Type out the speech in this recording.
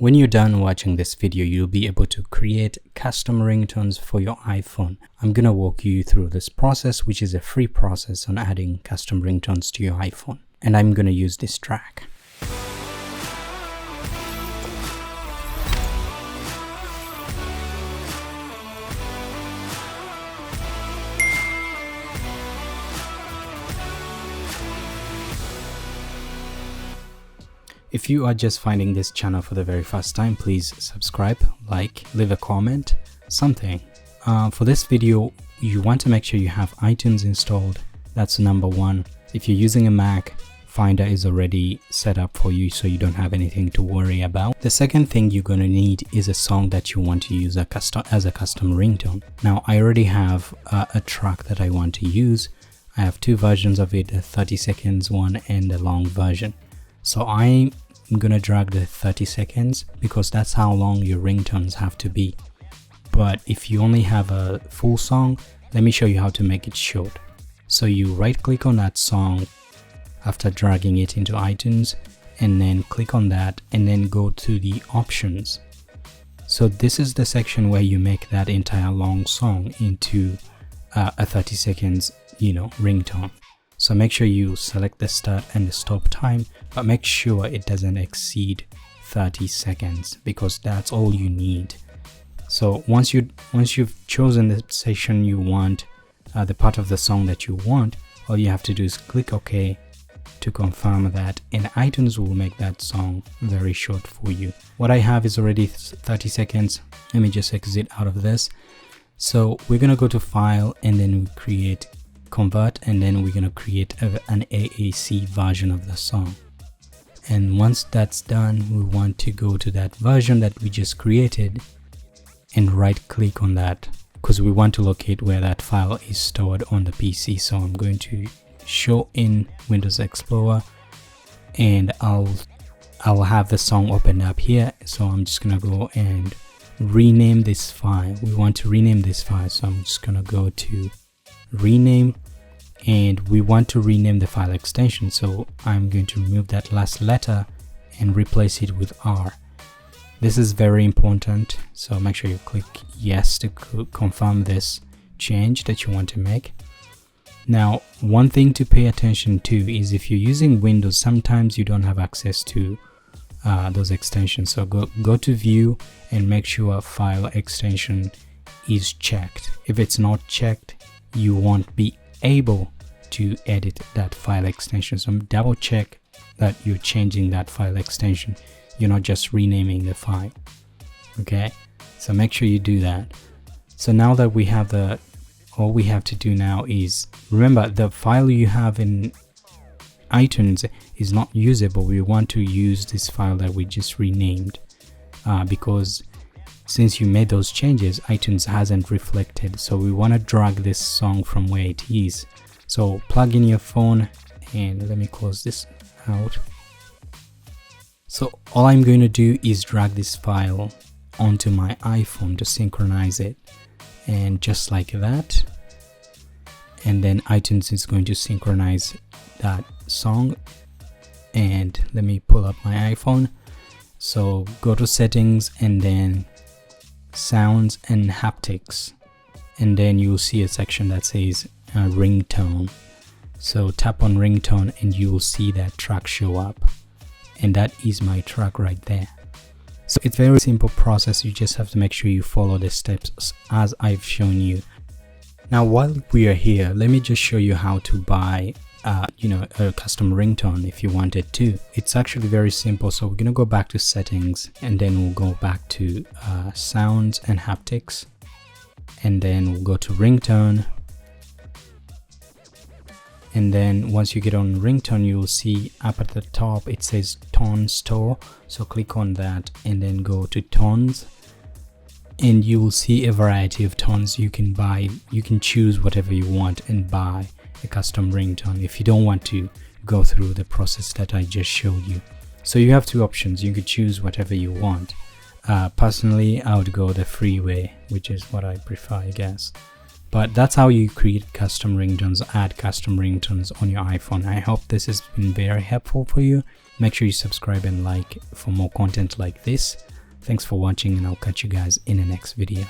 When you're done watching this video, you'll be able to create custom ringtones for your iPhone. I'm gonna walk you through this process, which is a free process on adding custom ringtones to your iPhone. And I'm gonna use this track. If you are just finding this channel for the very first time, please subscribe, like, leave a comment, something. For this video, you want to make sure you have iTunes installed. That's number one. If you're using a Mac, Finder is already set up for you, so you don't have anything to worry about. The second thing you're going to need is a song that you want to use as a custom ringtone. Now, I already have a track that I want to use. I have two versions of it, a 30 seconds one and a long version. So I'm gonna drag the 30 seconds because that's how long your ringtones have to be. But if you only have a full song, let me show you how to make it short. So you right click on that song after dragging it into iTunes, and then click on that and then go to the options. So this is the section where you make that entire long song into a 30 seconds ringtone. So make sure you select the start and the stop time, but make sure it doesn't exceed 30 seconds because that's all you need. So once you've chosen the section you want, the part of the song that you want, all you have to do is click OK to confirm that, and iTunes will make that song very short for you. What I have is already 30 seconds. Let me just exit out of this. So we're gonna go to File and then we create Convert, and then we're going to create an AAC version of the song. And once that's done, we want to go to that version that we just created and right click on that because we want to locate where that file is stored on the PC. So I'm going to show in Windows Explorer, and I'll have the song opened up here. So I'm just going to go and rename this file. We want to rename this file, so I'm just going to go to rename, and we want to rename the file extension, so I'm going to remove that last letter and replace it with R. This is very important, so make sure you click yes to confirm this change that you want to make. Now, one thing to pay attention to is if you're using Windows, sometimes you don't have access to those extensions. So go to view and make sure file extension is checked. If it's not checked, you won't be able to edit that file extension. So double check that you're changing that file extension. You're not just renaming the file. Okay, so make sure you do that. So now that we have all we have to do now is, remember, the file you have in iTunes is not usable. We want to use this file that we just renamed because since you made those changes, iTunes hasn't reflected. So we want to drag this song from where it is. So plug in your phone, and let me close this out. So all I'm going to do is drag this file onto my iPhone to synchronize it, and just like that. And then iTunes is going to synchronize that song. And let me pull up my iPhone. So go to settings and then sounds and haptics, and then you'll see a section that says ringtone. So tap on ringtone and you will see that track show up, and that is my track right there. So it's a very simple process. You just have to make sure you follow the steps as I've shown you. Now while we are here, let me just show you how to buy a custom ringtone if you wanted to. It's actually very simple. So we're gonna go back to settings, and then we'll go back to sounds and haptics, and then we'll go to ringtone. And then once you get on ringtone, you will see up at the top it says tone store. So click on that and then go to tones, and you will see a variety of tones you can buy. You can choose whatever you want and buy a custom ringtone if you don't want to go through the process that I just showed you. So you have two options. You could choose whatever you want. Personally, I would go the free way, which is what I prefer, I guess. But that's how you create custom ringtones, add custom ringtones on your iPhone. I hope this has been very helpful for you. Make sure you subscribe and like for more content like this. Thanks for watching, and I'll catch you guys in the next video.